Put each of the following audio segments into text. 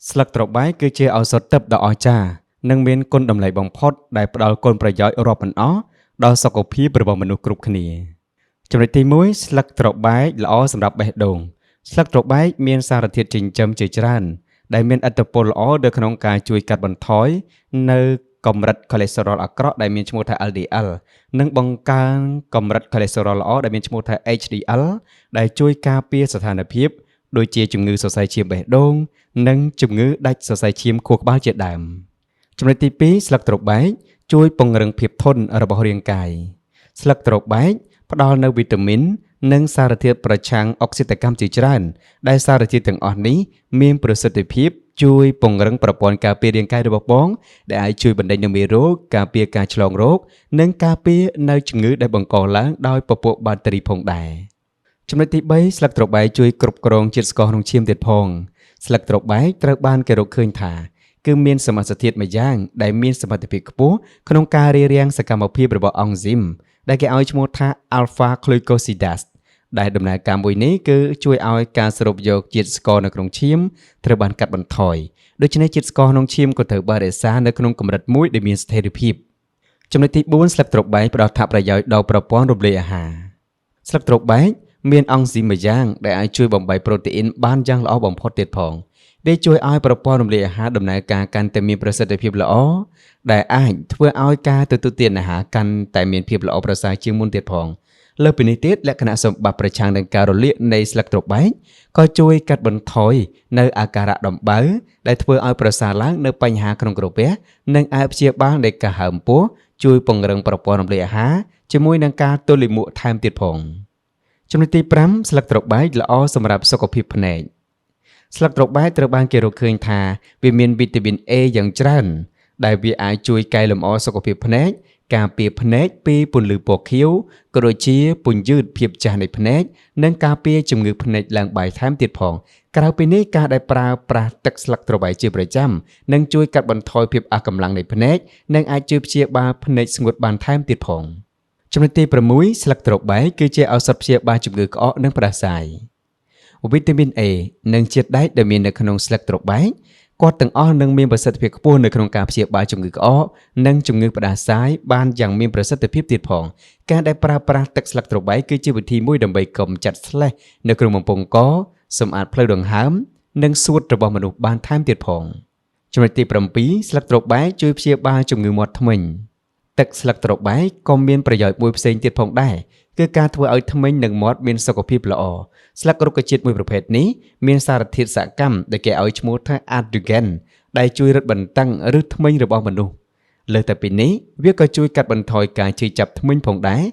ស្លឹកត្របែកគឺជាឱសថទិព្វដ៏អស្ចារ្យនិងមានគុណតម្លៃបំផុតដែលផ្ដល់គុណប្រយោជន៍រាប់មិនអស់ដល់សុខភាពរបស់មនុស្សគ្រប់គ្នាចំណុចទី1ស្លឹកត្របែកល្អសម្រាប់បេះដូងស្លឹកត្របែកមានសារធាតុចិញ្ចឹមជាច្រើនដែលមានឥទ្ធិពលល្អនៅក្នុងការជួយកាត់បន្ថយនៅកម្រិតខូលេស្តេរ៉ុលអាក្រក់ដែលមានឈ្មោះថា LDL និងបង្កើនកម្រិតខូលេស្តេរ៉ុលល្អដែលមានឈ្មោះថា HDL ដែលជួយការពារស្ថានភាពដូចជាជំងឺសរសៃឈាមបេះដូងនិងជំងឺដាច់សរសៃឈាមខួរក្បាលជាដើមចំណុចទី2ស្លឹកត្របែកជួយពង្រឹងភាពធន់របស់រាងកាយស្លឹកត្របែកផ្ដល់នូវវីតាមីននិងសារធាតុប្រឆាំងអុកស៊ីតកម្មជាច្រើនដែលសារធាតុទាំងអស់នេះមានប្រសិទ្ធភាពជួយពង្រឹងប្រព័ន្ធការពាររាងកាយរបស់បងដែលអាចជួយបណ្ដេញនូវមេរោគការពារការឆ្លងរោគនិងការពារនៅជំងឺដែលបង្កឡើងដោយពពួកបាក់តេរីផងដែរចំណុចទី3ស្លឹកត្របែកជួយគ្រប់គ្រងជាតិស្ករក្នុងឈាមទៀតផងស្លឹកត្របែកត្រូវបានគេរកឃើញថាគឺមានសមាសធាតុមួយយ៉ាងដែលមានសមត្ថភាពខ្ពស់ក្នុងការរារាំងសកម្មភាពរបស់អង់ស៊ីមដែលគេឲ្យឈ្មោះថា Alpha Glucosidase ដែលដំណើរការមួយនេះគឺជួយឲ្យការស្រូបយកជាតិស្ករនៅក្នុងឈាមត្រូវបានកាត់បន្ថយដូច្នេះជាតិស្ករក្នុងឈាមក៏ត្រូវបានរក្សានៅក្នុងកម្រិតមួយដែលមានស្ថិរភាពចំណុចទី4ស្លឹកត្របែកផ្ដល់អត្ថប្រយោជន៍ដល់ប្រព័ន្ធរំលាយអាហារស្លឹកត្របែកមានអង់ស៊ីមមួយយ៉ាងដែលអាចជួយបំបែកប្រូតេអ៊ីនបានយ៉ាងល្អបំផុតទៀតផងវាជួយឲ្យប្រព័ន្ធរំលាយអាហារដំណើរការកាន់តែមានប្រសិទ្ធភាពល្អដែលអាចធ្វើឲ្យការទទួលទានអាហារកាន់តែមានភាពល្អប្រសើរជាងមុនទៀតផងលើសពីនេះទៀតលក្ខណៈសម្បត្តិប្រឆាំងនឹងការរលាកនៃស្លឹកត្របែកក៏ជួយកាត់បន្ថយនៅអាការៈដំបៅដែលធ្វើឲ្យប្រសើរឡើងនៅបញ្ហាក្នុងក្រពះនិងអាចព្យាបាលនៃការហើមពោះជួយពង្រឹងប្រព័ន្ធរំលាយអាហារជាមួយនឹងការទល់លាមកថែមទៀតផងចំណុចទី5ស្លឹកត្របែកល្អសម្រាប់សុខភាពភ្នែកស្លឹកត្របែកត្រូវបានគេរកឃើញថាវាមានវីតាមីន A យ៉ាងច្រើនដែលវាអាចជួយកែលម្អសុខភាពភ្នែកការពារភ្នែកពីពន្លឺពណ៌ខៀវក៏ដូចជាពន្យឺតភាពចាស់នៃភ្នែកនិងការពារជំងឺភ្នែកឡើងបាយថែមទៀតផងក្រៅពីនេះការដែលប្រើប្រាស់ទឹកស្លឹកត្របែកជាប្រចាំនឹងជួយកាត់បន្ថយភាពអស់កម្លាំងនៃភ្នែកនិងអាចជួយព្យាបាលភ្នែកស្ងួតបានថែមទៀតផងចំណុចទី6ស្លឹកត្របែកគឺជាឱសថព្យាបាលជំងឺក្អកនិងផ្ដាសាយវីតាមីន A និងជាតិដែកដែលមាននៅក្នុងស្លឹកត្របែកគាត់ទាំងអស់នឹងមានប្រសិទ្ធភាពខ្ពស់នៅក្នុងការព្យាបាលជំងឺក្អកនិងជំងឺផ្ដាសាយបានយ៉ាងមានប្រសិទ្ធភាពទៀតផងការដែលប្រើប្រាស់ទឹកស្លឹកត្របែកគឺជាវិធីមួយដើម្បីកម្ចាត់ស្លេសនៅក្នុងបំពង់កសម្អាតផ្លូវដង្ហើមនិងសួតរបស់មនុស្សបានថែមទៀតផងចំណុចទី7ស្លឹកត្របែកជួយព្យាបាលជំងឺមាត់ធ្មេញទឹកស្លឹកត្របែកក៏មានប្រយោជន៍មួយផ្សេងទៀតផងដែរគឺការធ្វើឲ្យធ្មេញនិងមាត់មានសុខភាពល្អស្លឹករុក្ខជាតិមួយប្រភេទនេះមានសារធាតុសកម្មដែលគេឲ្យឈ្មោះថា addugen ដែលជួយរឹតបន្តឹងឬធ្មេញរបស់មនុស្សលើសតែពីនេះវាក៏ជួយកាត់បន្ថយការឈឺចាប់ធ្មេញផងដែរ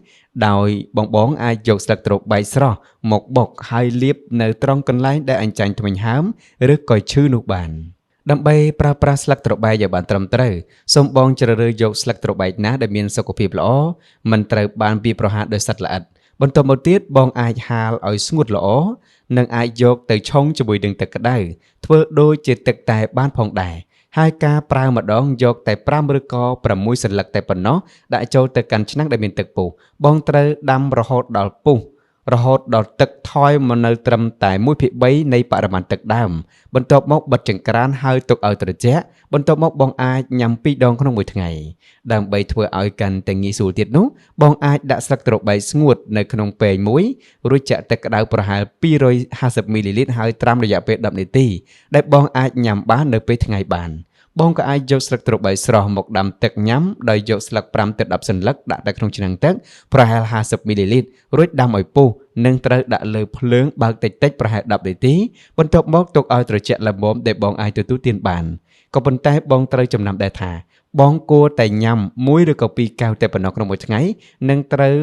ដោយបងអាចយកស្លឹកត្របែកស្រស់មកបុកហើយលាបនៅត្រង់កន្លែងដែលអញ្ចាញធ្មេញហើមឬក៏ឈឺនោះបានដើម្បីប្រើប្រាស់ស្លឹកត្របែកឲ្យបានត្រឹមត្រូវសូមបងជ្រើសរើសយកស្លឹកត្របែកណាដែលមានសុខភាពល្អមិនត្រូវបានវាប្រហារដោយសត្វល្អិតបន្ទាប់មកទៀតបងអាចហាលឲ្យស្ងួតល្អនិងអាចយកទៅឆុងជាមួយនឹងទឹកក្តៅធ្វើដូចជាទឹកតែបានផងដែរហើយការប្រើម្ដងយកតែ5ឬក៏6សន្លឹកតែប៉ុណ្ណោះដាក់ចូលទៅកាន់ឆ្នាំងដែលមានទឹកពុះបងត្រូវដាំរហូតដល់ពុះរហូតដល់ទឹកថយមកនៅត្រឹមតែ 1/3 នៃបរិមាណទឹកដើមបន្ទាប់មកបិទចង្ក្រានហើយទុកឲ្យត្រជាក់បន្ទាប់មកបងអាចញ៉ាំ2ដងក្នុងមួយថ្ងៃដើម្បីធ្វើឲ្យកាន់តែងាយស្រួលទៀតនោះបងអាចដាក់ស្លឹកត្របែកស្ងួតនៅក្នុងពែងមួយរួចចាក់ទឹកក្តៅប្រហែល250មីលីលីត្រហើយត្រាំរយៈពេល10នាទីដែលបងអាចញ៉ាំបាននៅពេលថ្ងៃបានបងក៏អាចយកស្លឹកត្របែកស្រស់មកដាំទឹកញ៉ាំដោយយកស្លឹក5ទៅ10សន្លឹកដាក់ទៅក្នុងឆ្នាំងទឹកប្រហែល50មីលីលីត្ររួចដាំឲ្យពុះនិងត្រូវដាក់លើភ្លើងបើកតិចៗប្រហែល10នាទីបន្ទាប់មកទុកឲ្យត្រជាក់ល្មមដែលបងអាចទទួលទានបានក៏ប៉ុន្តែបងត្រូវចំណាំដែរថាបងគួរតែញ៉ាំ1ឬក៏2កែវតែប៉ុណ្ណោះក្នុងមួយថ្ងៃនិងត្រូវ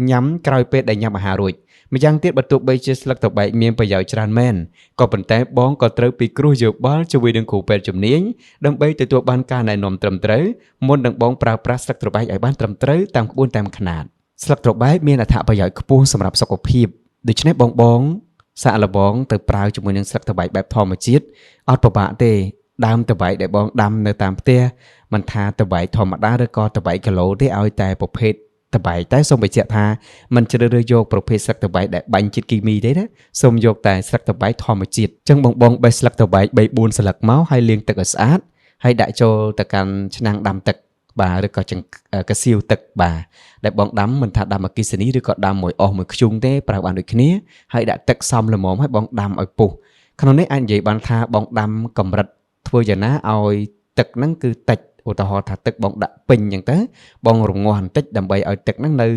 ញ៉ាំក្រោយពេលដែលញ៉ាំអាហាររួចម្យ៉ាងទៀតបើទោះបីជាស្លឹកត្របែកមានប្រយោជន៍ច្រើនមែនក៏ប៉ុន្តែបងក៏ត្រូវពិគ្រោះយោបល់ជាមួយនឹងគ្រូពេទ្យជំនាញដើម្បីទទួលបានការណែនាំត្រឹមត្រូវមុននឹងបងប្រើប្រាស់ស្លឹកត្របែកឲ្យបានត្រឹមត្រូវតាមក្បួនតាមខ្នាតស្លឹកត្របែកមានអត្ថប្រយោជន៍ខ្ពស់សម្រាប់សុខភាពដូច្នេះបងសាកល្បងទៅប្រើជាមួយនឹងស្លឹកត្របែកបែបធម្មជាតិអត់ពិបាកទេដើមត្របែកដែលបងដាំនៅតាមផ្ទះមិនថាត្របែកធម្មតាឬក៏ត្របែកគីឡូទេឲ្យតែប្រភេទ តបែកតែសូមបញ្ជាក់ថាមិនជ្រើសរើសយកប្រភេទស្លឹកតបែកដែលបាញ់ជាតិគីមីទេណាសូមយកតែស្លឹកតបែកធម្មជាតិអញ្ចឹងបងបេះស្លឹកតបែក 3-4 ស្លឹកមកហើយលាងទឹកឲ្យស្អាតហើយដាក់ចូលទៅកាន់ឆ្នាំងដាំទឹកបាទឬក៏កសៀវទឹកបាទដែលបងដាំមិនថាដាំអគ្គិសនីឬក៏ដាំមួយអស់មួយខ្ជុងទេប្រើបានដូចគ្នាហើយដាក់ទឹកសមល្មមហើយបងដាំឲ្យពុះក្នុងនេះអាចនិយាយបានថាបងដាំកម្រិតធ្វើយ៉ាងណាឲ្យទឹកហ្នឹងគឺតិចឧទាហរណ៍ថាទឹកបងដាក់ពេញអញ្ចឹងទៅបងរងាស់បន្តិចដើម្បីឲ្យទឹកហ្នឹងនៅ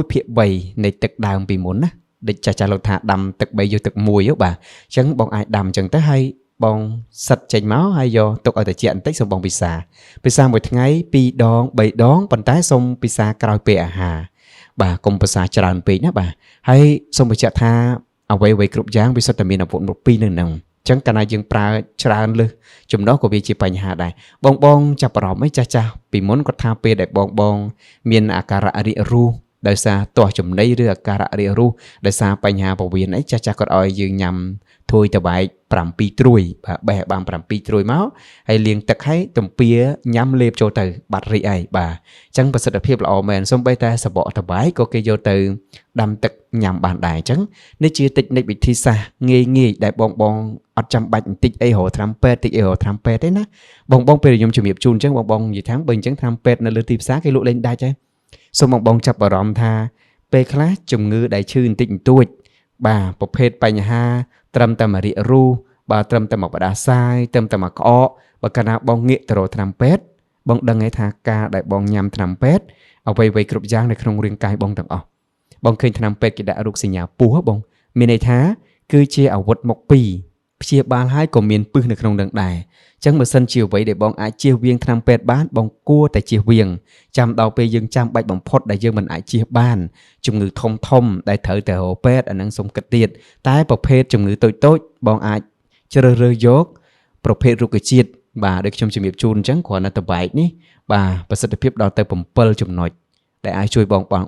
1/3នៃទឹកដើមពីមុនណាដូចចាស់លោកថាដាំទឹក3យកទឹក1បាទអញ្ចឹងបងអាចដាំអញ្ចឹងទៅហើយបងសិតចេញមកហើយយកទុកឲ្យត្រជាក់បន្តិចសូមបងពិសាមួយថ្ងៃ2 ដង 3 ដងប៉ុន្តែសូមពិសាក្រោយពេលអាហារបាទកុំពិសាច្រើនពេកណាបាទហើយសូមបញ្ជាក់ថាអ្វីគ្រប់យ៉ាងវាសុទ្ធតែមានអាវុធមកពីរនៅហ្នឹងចឹងកាលណាយើងប្រើច្រើនលើសចំណុះក៏វាជាបញ្ហាដែរបងចាប់អារម្មណ៍អីចាស់ពីមុនគាត់ថាពេលដែលបងមានអាការៈរាគរូសដោយសារទាស់ចំណីឬអាការៈរាគរូសដោយសារបញ្ហាពោះវៀនអីចាស់គាត់ឲ្យយើងញ៉ាំធួយតបែក7 ត្រួយបាទបេះបាន7 ត្រួយមកហើយលាងទឹកឲ្យទំពាញ៉ាំលេបចូលទៅបាត់រីកហើយបាទអញ្ចឹងប្រសិទ្ធភាពល្អមែនសូម្បីតែសបកតបែកក៏គេយកទៅដាំទឹកញ៉ាំបានដែរអញ្ចឹងនេះជាតិចនិចវិធីសាស្ត្រងាយដែលបងអត់ចាំបាច់បន្តិចអីរកត្រាំពេទ្យតិចអីរកត្រាំពេទ្យទេណាបងពេលខ្ញុំជំរាបជូនអញ្ចឹងបងនិយាយថាបើអញ្ចឹងត្រាំពេទ្យនៅលើទីផ្សារគេលក់លេងដាច់ហើយសូមបងចាប់អារម្មណ៍ថាពេលខ្លះជំងឺដែលឈឺបន្តិចបន្តួចបាទប្រភេទបញ្ហាត្រឹមតែមករាគរូសបាទត្រឹមតែមកបដាសាយត្រឹមតែមកក្អកបើកាលណាបងងាកទៅរកថ្នាំពេទ្យបងដឹងហើយថាការដែលបងញ៉ាំថ្នាំពេទ្យអ្វីគ្រប់យ៉ាងនៅក្នុងរាងកាយបងទាំងអស់បងឃើញថ្នាំពេទ្យគេដាក់រោគសញ្ញាពោះបងមានន័យថាគឺជាអាវុធមកពីរព្យាបាលហើយក៏មានពិសនៅក្នុងនឹងដែរអញ្ចឹងបើសិនជាអ្វីដែលបងអាចជៀសវាងថ្នាំពេទ្យបានបងគួរតែជៀសវាងចាំដល់ពេលយើងចាំបាច់បំផុតដែលយើងមិនអាចជៀសបានជំងឺធំដែលត្រូវទៅរកពេទ្យអានឹងសុំគិតទៀតតែប្រភេទជំងឺតូចបងអាចជ្រើសរើសយកប្រភេទរុក្ខជាតិបាទដូចខ្ញុំជំរាបជូនអញ្ចឹងគ្រាន់តែតបែកនេះបាទប្រសិទ្ធភាពដល់ទៅ7 ចំណុចដែលអាចជួយបងបាន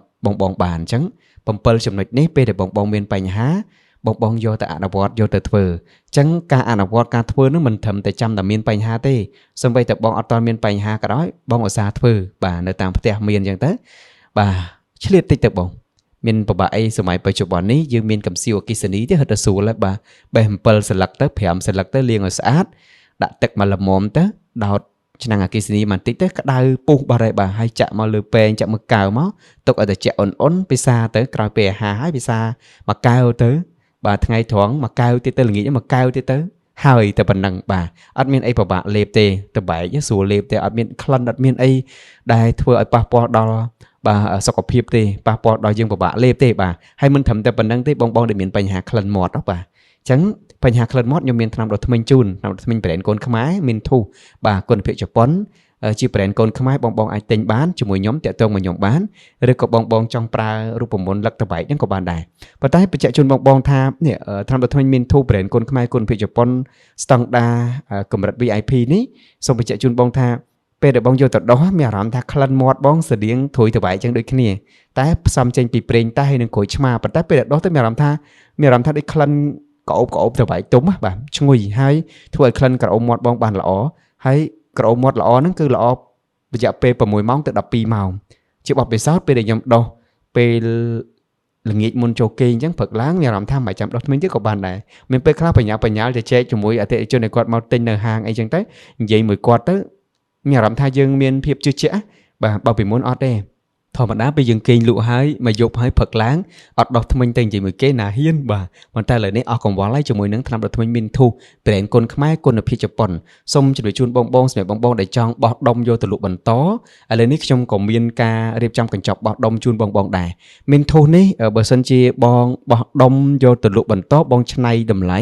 អញ្ចឹង7 ចំណុចនេះពេលដែលបងមានបញ្ហាបងយកទៅអនុវត្តយកទៅធ្វើអញ្ចឹងការអនុវត្តការធ្វើនោះមិនត្រឹមតែចាំតែមានបញ្ហាទេសូម្បីតែបងអត់ទាន់មានបញ្ហាក៏ដោយបងឧស្សាហ៍ធ្វើបាទនៅតាមផ្ទះមានអញ្ចឹងទៅបាទឆ្លៀតតិចទៅបងមានប្របាក់អីសម័យបច្ចុប្បន្ននេះយើងមានកំសៀវអគ្គិសនីទេហិតទៅស្រួលហើយបាទបេះ7 ស្លឹកទៅ5 ស្លឹកទៅលាងឲ្យស្អាតដាក់ទឹកមកល្មមទៅដោតឆ្នាំងអគ្គិសនីបន្តិចទៅក្តៅពុះបាត់ហើយបាទហើយចាក់មកលើពែងចាក់មើលកៅមកទុកឲ្យត្រជាក់អ៊ុនពិសាទៅក្រោយពេលអាហារហើយពិសាមួយកែវទៅបាទថ្ងៃត្រង់មួយកែវទៀតទៅល្ងាចមួយកែវទៀតទៅហើយតែប៉ុណ្ណឹងបាទអត់មានអីពិបាកលេបទេតបែកស្រួលលេបទេអត់មានក្លិនអត់មានអីដែលធ្វើឲ្យប៉ះពាល់ដល់បាទសុខភាពទេប៉ះពាល់ដល់យើងពិបាកលេបទេបាទហើយមិនត្រឹមតែប៉ុណ្្នឹងទេបងដែលមានបញ្ហាក្លិនមាត់បាទអញ្ចឹងបញ្ហាក្លិនមាត់ខ្ញុំមានថ្នាំដុសធ្មេញជូនថ្នាំដុសធ្មេញប្រេនកូនខ្មែរមានធូសបាទគុណភាពជប៉ុនជាប្រេនកូនខ្មែរបងអាចទិញបានជាមួយខ្ញុំតាក់ទងមកខ្ញុំបានឬក៏បងចង់ប្រើរូបមន្តលឹកតបែកហ្នឹងក៏បានដែរប៉ុន្តែបញ្ជាក់ជូនបងថានេះថ្នាំដុសធ្មេញមានធូសប្រេនកូនខ្មែរគុណភាពជប៉ុនស្តង់ដាកម្រិត VIP នេះសូមបញ្ជាក់ជូនបងថាពេលដែលបងយកទៅដុសមានអារម្មណ៍ថាក្លិនមាត់បងស្តៀងធួយតបែកចឹងដូចគ្នាតែផ្សំចេញពីប្រេងតែហើយនឹងក្រូចឆ្មាប៉ុន្តែពេលដែលដុសទៅមានអារម្មណ៍ថាដូចក្លិនក្អូបតបែកទុំបាទឈ្ងុយហើយធ្វើឲ្យក្លិនក្រអូបមាត់បងបានល្អហើយក្រអូបមាត់ល្អហ្នឹងគឺល្អរយៈពេល6 ម៉ោងទៅ12 ម៉ោងជាបទពិសោធន៍ពេលដែលខ្ញុំដុសពេលល្ងាចមុនចូលគេងអញ្ចឹងព្រឹកឡើងមានអារម្មណ៍ថាមិនចាំដុសថ្មីទៀតក៏បានដែរមានពេលខ្លះបញ្ញាល់ទៅចែកជាមួយអតិថិជនដែលគាត់មកទិញនៅហាងអីចឹងទៅនិយាយមួយគាត់ទៅមានអារម្មណ៍ថាយើងមានភាពជឿជាក់បាទបើពីមុនអត់ទេធម្មតាពេលយើងគេងលក់ហើយមកយប់ហើយព្រឹកឡើងអត់ដោះថ្មិញទៅនិយាយមួយគេណាហ៊ានបាទប៉ុន្តែឥឡូវនេះអស់កង្វល់ហើយជាមួយនឹងថ្នាំដុសថ្មិញមានធូសប្រេងគុណខ្មែរគុណភាពជប៉ុនសូមជម្រាបជូនបងសម្រាប់បងដែលចង់បោះដុំយកទៅលក់បន្តឥឡូវនេះខ្ញុំក៏មានការរៀបចំកញ្ចប់បោះដុំជូនបងដែរមានធូសនេះបើសិនជាបងបោះដុំយកទៅលក់បន្តបងឆ្នៃតម្លៃ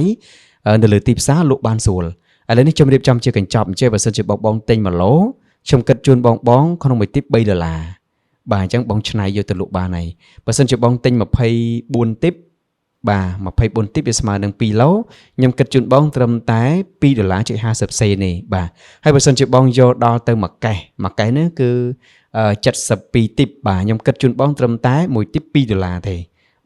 នៅលើទីផ្សារលក់បានស្រួលឥឡូវនេះខ្ញុំរៀបចំជាកញ្ចប់អញ្ចឹងបើសិនជាបងទិញ1 ឡូខ្ញុំគិតជូនបងក្នុងមួយទីប$3បាទអញ្ចឹងបងឆ្នៃយកទៅលក់បានហើយបើសិនជាបងទិញ24 ទីបបាទ24 ទីបវាស្មើនឹង2 ឡូខ្ញុំគិតជូនបងត្រឹមតែ$2.50 សេនទេបាទហើយបើសិនជាបងយកដល់ទៅមួយកេះនេះគឺ72 ទីបបាទខ្ញុំគិតជូនបងត្រឹមតែ1ទីប$2ទេ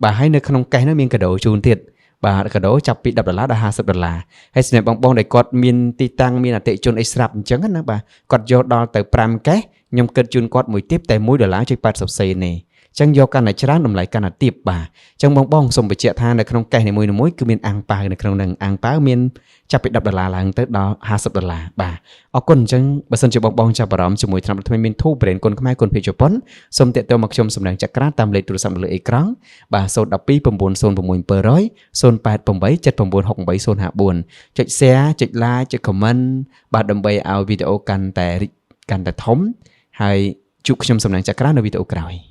បាទហើយនៅក្នុងកេះនោះមានកាដូជូនទៀត បាទកាដូចាប់ពី$10ដល់$50ហើយសម្រាប់បងដែលគាត់មានទីតាំងមានអតិជនអីស្រាប់អញ្ចឹងណាបាទគាត់យកដល់ទៅ5កេសខ្ញុំគិតជូនគាត់មួយទីបតែ$1.80សេនទេចឹងយកកាន់តែច្រើនតម្លៃកាន់តែទាបបាទចឹងបងសូមបញ្ជាក់ថានៅក្នុងកេសនីមួយៗគឺមានអាំងប៉ាវនៅក្នុងនឹងអាំងប៉ាវមានចាប់ពី$10ឡើងទៅដល់$50បាទអរគុណអញ្ចឹងបើសិនជាបងចាប់អារម្មណ៍ជាមួយថ្នាំថ្មីមានធូរប្រេនគុណខ្មែរគុណភាគជប៉ុនសូមតាក់ទងមកខ្ញុំសម្ដែងចក្រាតាមលេខទូរស័ព្ទលើអេក្រង់បាទ012 906 700 088 7968 054ចុច share ចុច like ចុច comment បាទដើម្បីឲ្យវីដេអូកាន់តែធំហើយជួបខ្ញុំសម្ដែងចក្រានៅវីដេអូក្រោយ